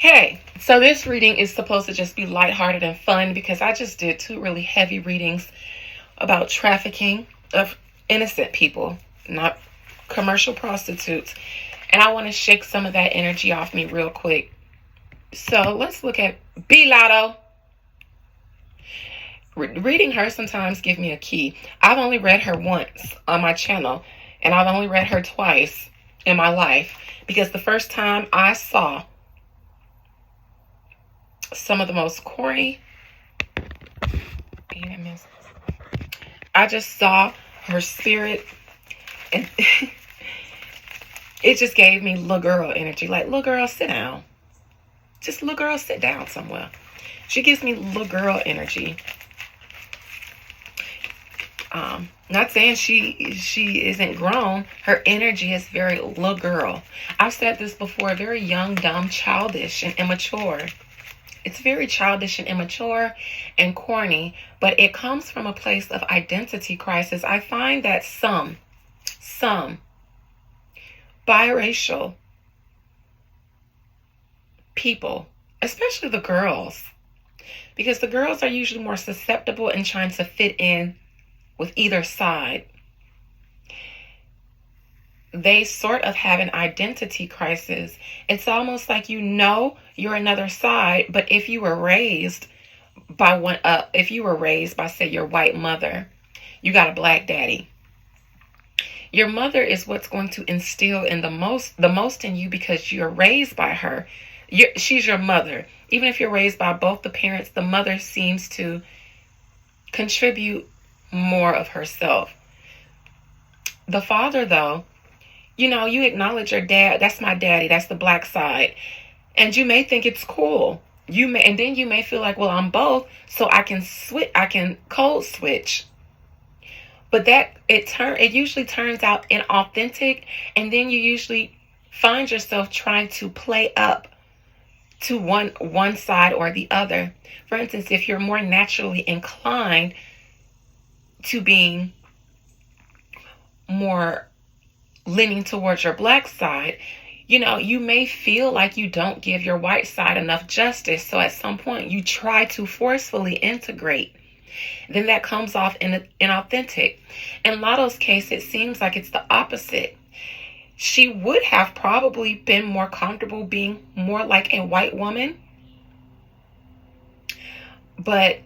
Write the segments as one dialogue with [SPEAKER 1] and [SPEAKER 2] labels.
[SPEAKER 1] Hey, so this reading is supposed to just be lighthearted and fun because I just did two really heavy readings about trafficking of innocent people, not commercial prostitutes. And I want to shake some of that energy off me real quick. So let's look at B Latto. Reading her sometimes give me a key. I've only read her once on my channel, and I've only read her twice in my life because the first time I saw some of the most corny, I just saw her spirit, and it just gave me little girl energy. Like, little girl, sit down. Just little girl, sit down somewhere. She gives me little girl energy. Not saying she isn't grown. Her energy is very little girl. I've said this before, very young, dumb, childish, and immature. It's very childish and immature and corny, but it comes from a place of identity crisis. I find that some biracial people, especially the girls, because the girls are usually more susceptible in trying to fit in with either side. They sort of have an identity crisis. It's almost like you're another side, but if you were raised by say your white mother, you got a black daddy. Your mother is what's going to instill in the most in you because you're raised by her. She's your mother. Even if you're raised by both the parents, the mother seems to contribute more of herself. The father, though, you acknowledge your dad. That's my daddy. That's the black side. And you may think it's cool. And then you may feel like, well, I'm both, so I can code switch. But it usually turns out inauthentic, and then you usually find yourself trying to play up to one side or the other. For instance, if you're more naturally inclined to being more leaning towards your black side, you may feel like you don't give your white side enough justice. So at some point you try to forcefully integrate. Then that comes off inauthentic. In Latto's case, it seems like it's the opposite. She would have probably been more comfortable being more like a white woman, but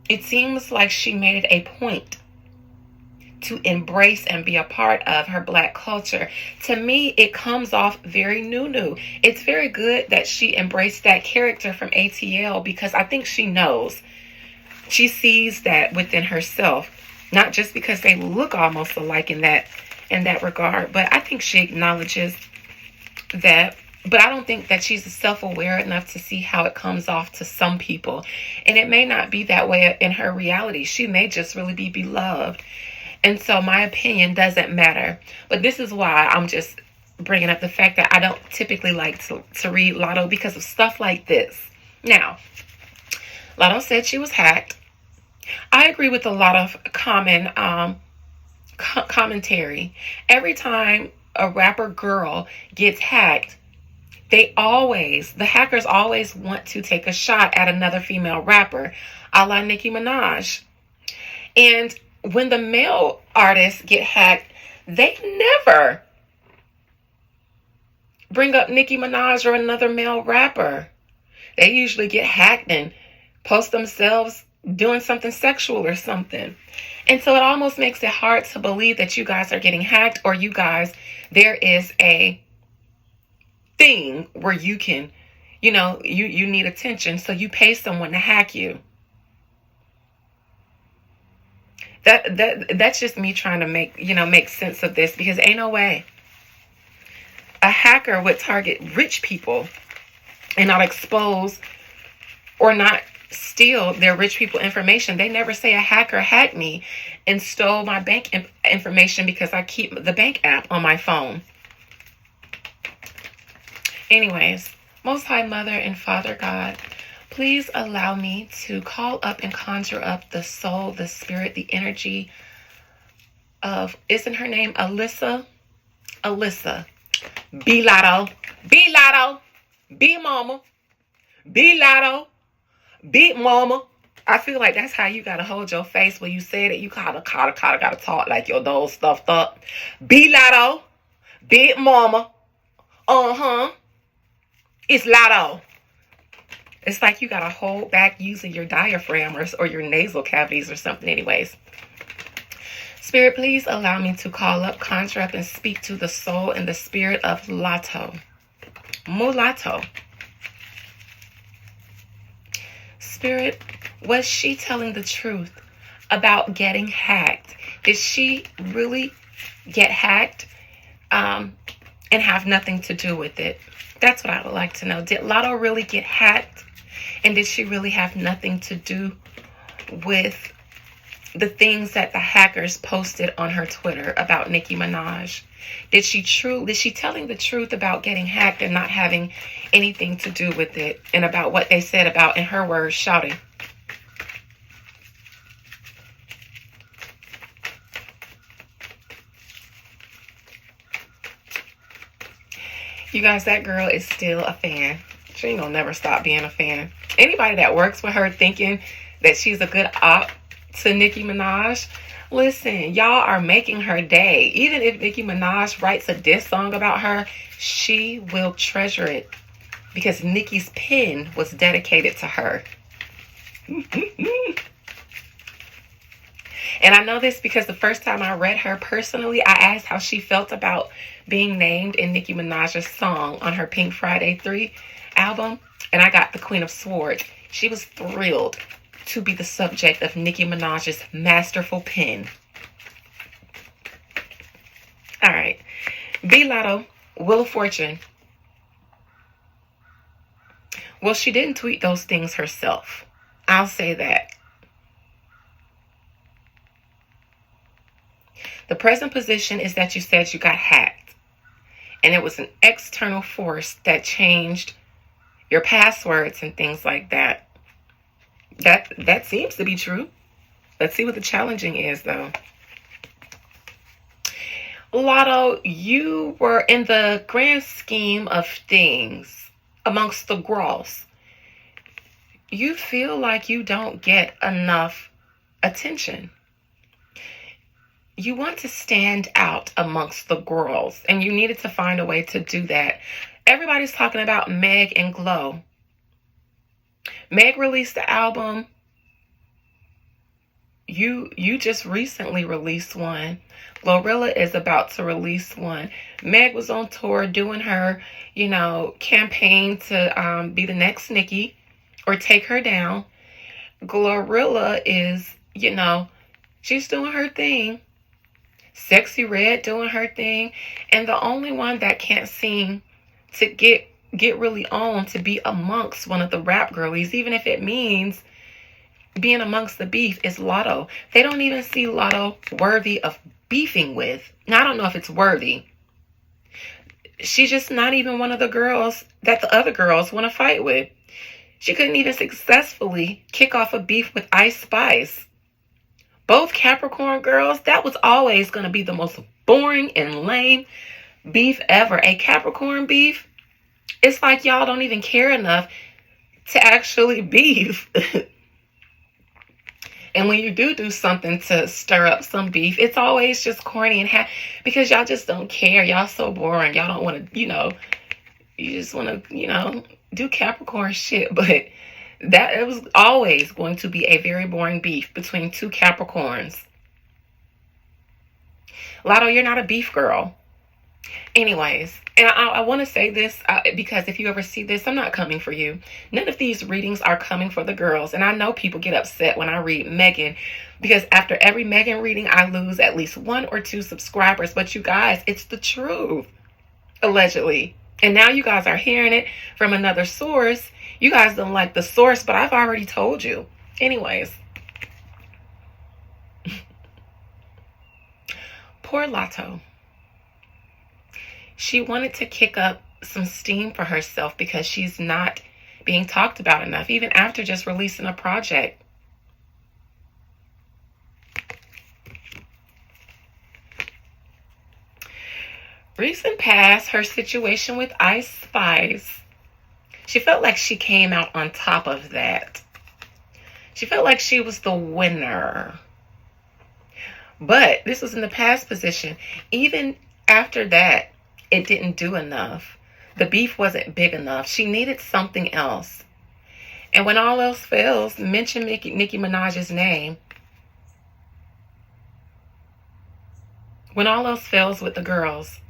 [SPEAKER 1] it seems like she made it a point to embrace and be a part of her black culture. To me, it comes off very new. It's very good that she embraced that character from ATL because I think she knows. She sees that within herself, not just because they look almost alike in that regard, but I think she acknowledges that. But I don't think that she's self-aware enough to see how it comes off to some people. And it may not be that way in her reality. She may just really be beloved. And so my opinion doesn't matter. But this is why I'm just bringing up the fact that I don't typically like to read Latto because of stuff like this. Now, Latto said she was hacked. I agree with a lot of common commentary. Every time a rapper girl gets hacked, the hackers always want to take a shot at another female rapper, a la Nicki Minaj. And when the male artists get hacked, they never bring up Nicki Minaj or another male rapper. They usually get hacked and post themselves doing something sexual or something. And so it almost makes it hard to believe that you guys are getting hacked, or there is a thing where you can, you need attention, so you pay someone to hack you. That's just me trying to make sense of this, because ain't no way a hacker would target rich people and not expose or not steal their rich people information. They never say a hacker hacked me and stole my bank information because I keep the bank app on my phone. Anyways, Most High Mother and Father God, please allow me to call up and conjure up the soul, the spirit, the energy of, isn't her name Alyssa? Alyssa. B Latto. Big Mama, Big Latto, Big Mama. I feel like that's how you gotta hold your face when you say it. You gotta talk like your nose stuffed up. Big Latto, Big Mama. Uh-huh. It's Latto. It's like you gotta hold back using your diaphragm or your nasal cavities or something. Anyways. Spirit, please allow me to call up, conjure up, and speak to the soul and the spirit of Latto. Mulatto. Spirit, was she telling the truth about getting hacked? Did she really get hacked and have nothing to do with it? That's what I would like to know. Did Latto really get hacked? And did she really have nothing to do with the things that the hackers posted on her Twitter about Nicki Minaj? Is she telling the truth about getting hacked and not having anything to do with it, and about what they said about, in her words, shouting? You guys, that girl is still a fan. She ain't gonna never stop being a fan. Anybody that works with her thinking that she's a good op to Nicki Minaj, listen, y'all are making her day. Even if Nicki Minaj writes a diss song about her, she will treasure it because Nicki's pen was dedicated to her. And I know this because the first time I read her personally, I asked how she felt about being named in Nicki Minaj's song on her Pink Friday 3 album. And I got the Queen of Swords. She was thrilled to be the subject of Nicki Minaj's masterful pen. All right. B Latto, Wheel of Fortune. Well, she didn't tweet those things herself. I'll say that. The present position is that you said you got hacked. And it was an external force that changed your passwords and things like that. That seems to be true. Let's see what the challenging is, though. Latto, you were, in the grand scheme of things, amongst the gross, you feel like you don't get enough attention. You want to stand out amongst the girls, and you needed to find a way to do that. Everybody's talking about Meg and Glow. Meg released the album. You just recently released one. Glorilla is about to release one. Meg was on tour doing her, campaign to be the next Nicki or take her down. Glorilla is, she's doing her thing. Sexy Red doing her thing. And the only one that can't seem to get really on to be amongst one of the rap girlies, even if it means being amongst the beef, is Latto. They don't even see Latto worthy of beefing with. Now, I don't know if it's worthy. She's just not even one of the girls that the other girls want to fight with. She couldn't even successfully kick off a beef with Ice Spice. Both Capricorn girls, that was always going to be the most boring and lame beef ever. A Capricorn beef, it's like y'all don't even care enough to actually beef. And when you do something to stir up some beef, it's always just corny and because y'all just don't care. Y'all so boring. Y'all don't want to, you just want to, do Capricorn shit. But it was always going to be a very boring beef between two Capricorns. Latto, you're not a beef girl. Anyways, and I want to say this because if you ever see this, I'm not coming for you. None of these readings are coming for the girls. And I know people get upset when I read Megan, because after every Megan reading, I lose at least 1 or 2 subscribers. But you guys, it's the truth, allegedly. And now you guys are hearing it from another source. You guys don't like the source, but I've already told you. Anyways. Poor Latto. She wanted to kick up some steam for herself because she's not being talked about enough, even after just releasing a project. Recent past, her situation with Ice Spice She felt like she came out on top of that. She felt like she was the winner. But this was in the past position. Even after that, it didn't do enough. The beef wasn't big enough. She needed something else. And when all else fails, mention Nicki Minaj's name. When all else fails with the girls,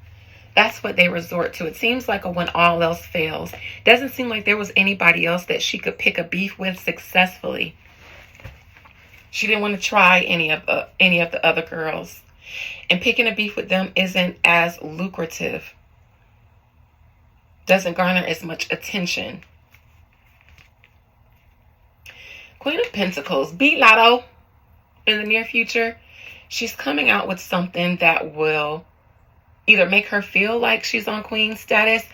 [SPEAKER 1] that's what they resort to. It seems like when all else fails. Doesn't seem like there was anybody else that she could pick a beef with successfully. She didn't want to try any of the other girls. And picking a beef with them isn't as lucrative. Doesn't garner as much attention. Queen of Pentacles, beat Latto in the near future. She's coming out with something that will either make her feel like she's on queen status.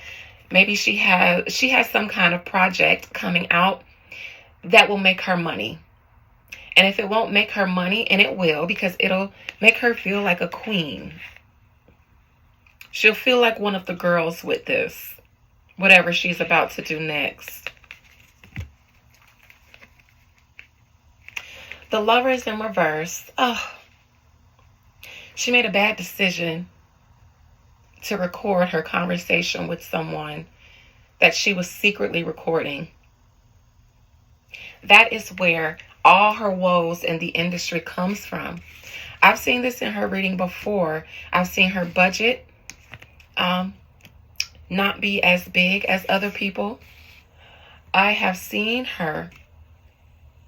[SPEAKER 1] Maybe she has some kind of project coming out that will make her money. And if it won't make her money, and it will, because it'll make her feel like a queen. She'll feel like one of the girls with this, whatever she's about to do next. The Lovers in reverse. Oh, she made a bad decision to record her conversation with someone that she was secretly recording. That is where all her woes in the industry comes from. I've seen this in her reading before. I've seen her budget not be as big as other people. I have seen her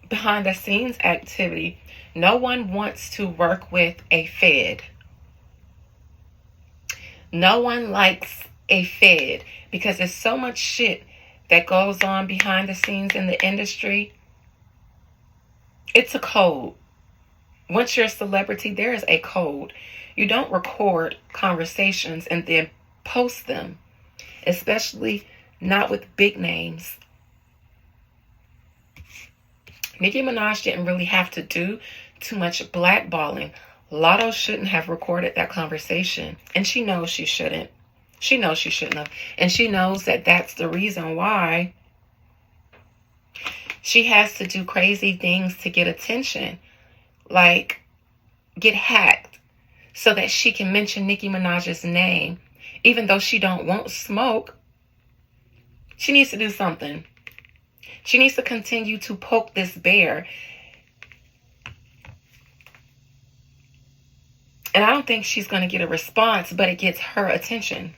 [SPEAKER 1] behind the scenes activity. No one wants to work with a Fed. No one likes a Fed because there's so much shit that goes on behind the scenes in the industry. It's a code. Once you're a celebrity, there is a code. You don't record conversations and then post them, especially not with big names. Nicki Minaj didn't really have to do too much blackballing. Latto shouldn't have recorded that conversation, and she knows she shouldn't. She knows she shouldn't have, and she knows that that's the reason why she has to do crazy things to get attention, like get hacked, so that she can mention Nicki Minaj's name, even though she don't want smoke. She needs to do something. She needs to continue to poke this bear. And I don't think she's going to get a response, but it gets her attention.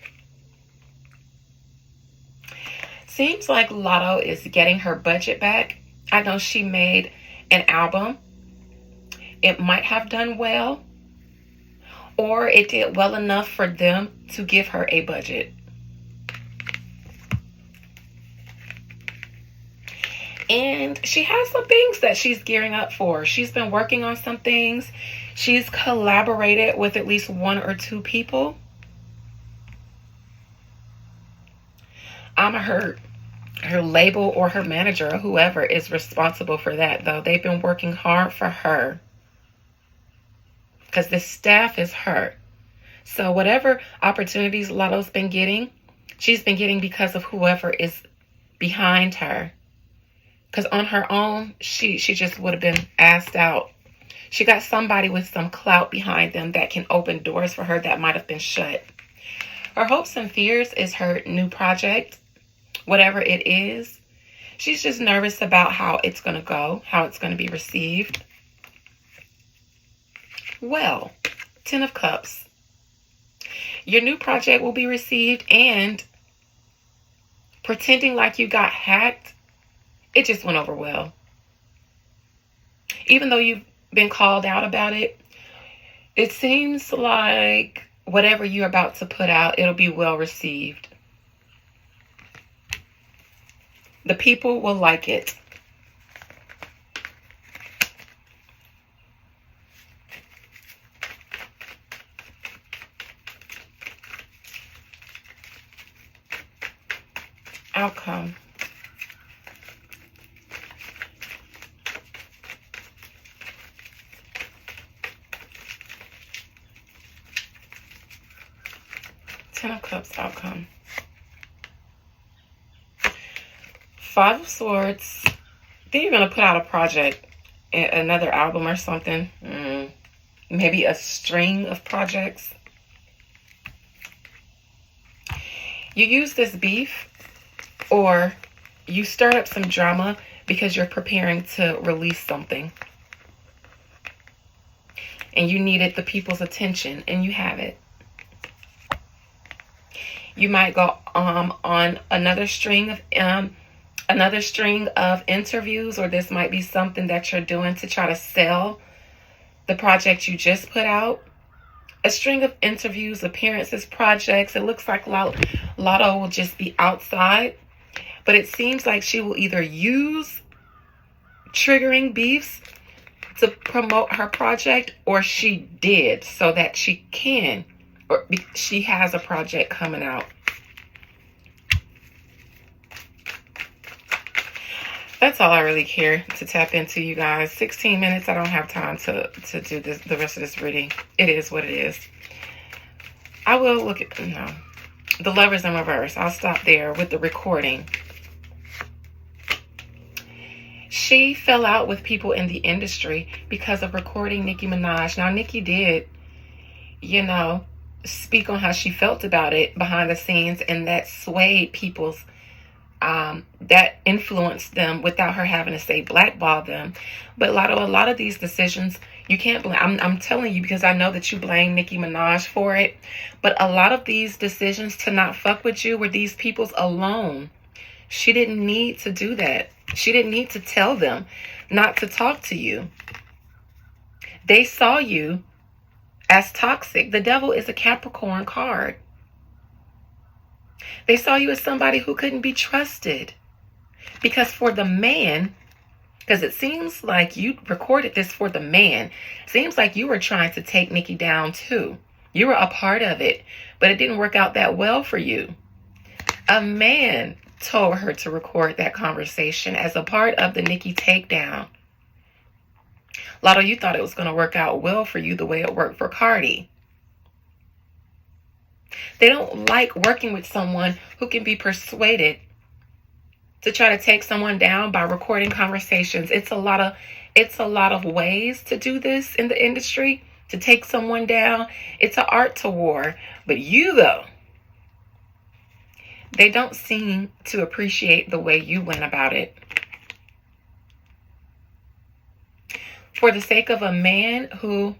[SPEAKER 1] Seems like Latto is getting her budget back. I know she made an album. It might have done well, or it did well enough for them to give her a budget. And she has some things that she's gearing up for. She's been working on some things. She's collaborated with at least one or two people. Her label or her manager or whoever is responsible for that, though. They've been working hard for her because this staff is her. So whatever opportunities Latto's been getting, she's been getting because of whoever is behind her. Because on her own, she just would have been asked out. She got somebody with some clout behind them that can open doors for her that might have been shut. Her hopes and fears is her new project, whatever it is. She's just nervous about how it's going to go, how it's going to be received. Well, 10 of Cups. Your new project will be received, and pretending like you got hacked, it just went over well. Even though you've been called out about it, it seems like whatever you're about to put out, it'll be well received. The people will like it. Outcome. Ten of Cups outcome. Five of Swords. Then you're going to put out a project, another album or something. Maybe a string of projects. You use this beef, or you stir up some drama because you're preparing to release something. And you needed the people's attention, and you have it. You might go on another string of interviews, or this might be something that you're doing to try to sell the project you just put out. A string of interviews, appearances, projects. It looks like Latto will just be outside, but it seems like she will either use triggering beefs to promote her project, or she did so that she can, or she has a project coming out. That's all I really care to tap into, you guys. 16 minutes. I don't have time to do this, the rest of this reading. It is what it is. I will look at, the Lovers in reverse. I'll stop there with the recording. She fell out with people in the industry because of recording Nicki Minaj. Now, Nicki did, speak on how she felt about it behind the scenes, and that swayed people's that influenced them without her having to say blackball them. But Latto, a lot of these decisions, you can't blame. I'm telling you, because I know that you blame Nicki Minaj for it. But a lot of these decisions to not fuck with you were these people's alone. She didn't need to do that. She didn't need to tell them not to talk to you. They saw you as toxic. The devil is a Capricorn card. They saw you as somebody who couldn't be trusted. Because for the man, because it seems like you recorded this for the man. Seems like you were trying to take Nicki down too. You were a part of it, but it didn't work out that well for you. A man told her to record that conversation as a part of the Nicki takedown. Latto, you thought it was going to work out well for you the way it worked for Cardi. They don't like working with someone who can be persuaded to try to take someone down by recording conversations. It's a lot of ways to do this in the industry, to take someone down. It's an art to war. But you, though, they don't seem to appreciate the way you went about it. For the sake of a man who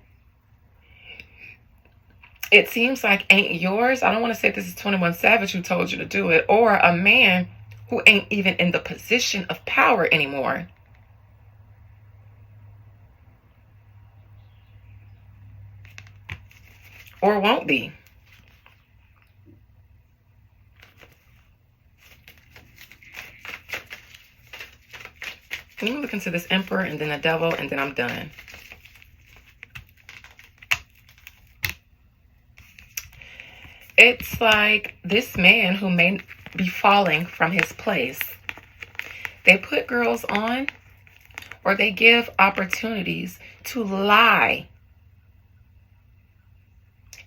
[SPEAKER 1] it seems like ain't yours. I don't want to say this is 21 Savage who told you to do it, or a man who ain't even in the position of power anymore. Or won't be. Let me look into this Emperor and then the Devil, and then I'm done. It's like this man who may be falling from his place. They put girls on, or they give opportunities to lie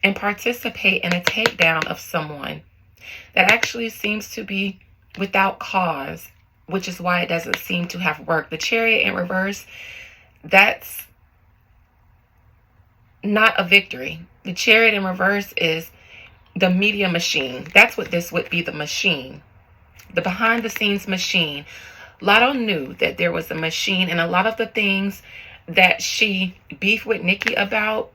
[SPEAKER 1] and participate in a takedown of someone that actually seems to be without cause, which is why it doesn't seem to have worked. The Chariot in reverse, that's not a victory. The Chariot in reverse is the media machine. That's what this would be, the machine. The behind the scenes machine. Latto knew that there was a machine, and a lot of the things that she beefed with Nicki about,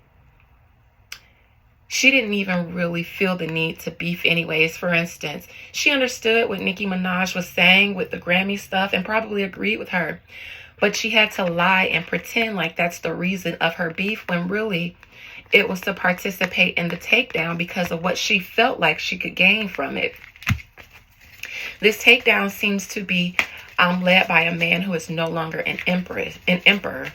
[SPEAKER 1] she didn't even really feel the need to beef anyways. For instance, she understood what Nicki Minaj was saying with the Grammy stuff and probably agreed with her. But she had to lie and pretend like that's the reason of her beef, when really it was to participate in the takedown because of what she felt like she could gain from it. This takedown seems to be led by a man who is no longer an emperor.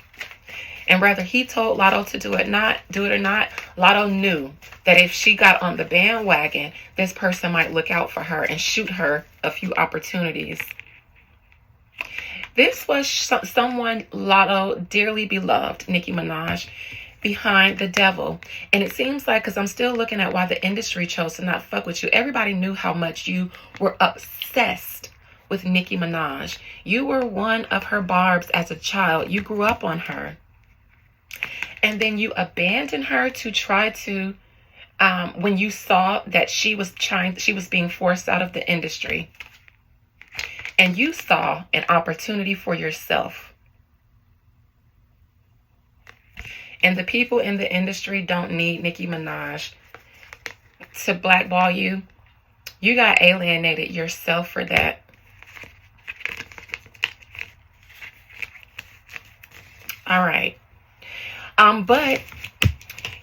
[SPEAKER 1] And whether he told Latto to do it or not, Latto knew that if she got on the bandwagon, this person might look out for her and shoot her a few opportunities. This was someone Latto dearly beloved, Nicki Minaj, behind the devil. And it seems like, because I'm still looking at why the industry chose to not fuck with you, everybody knew how much you were obsessed with Nicki Minaj. You were one of her barbs as a child. You grew up on her. And then you abandoned her to try to, when you saw that she was being forced out of the industry. And you saw an opportunity for yourself. And the people in the industry don't need Nicki Minaj to blackball you. You got alienated yourself for that. All right. But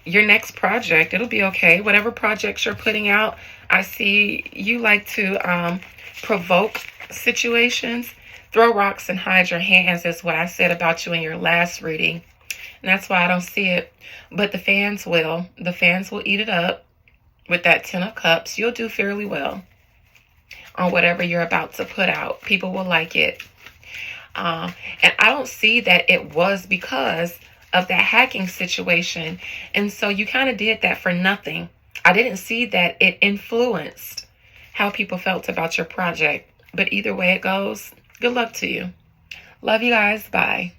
[SPEAKER 1] your next project, it'll be okay. Whatever projects you're putting out, I see you like to provoke situations. Throw rocks and hide your hands is what I said about you in your last reading. And that's why I don't see it. But the fans will. The fans will eat it up with that 10 of Cups. You'll do fairly well on whatever you're about to put out. People will like it. And I don't see that it was because of that hacking situation. And so you kind of did that for nothing. I didn't see that it influenced how people felt about your project. But either way it goes, good luck to you. Love you guys. Bye.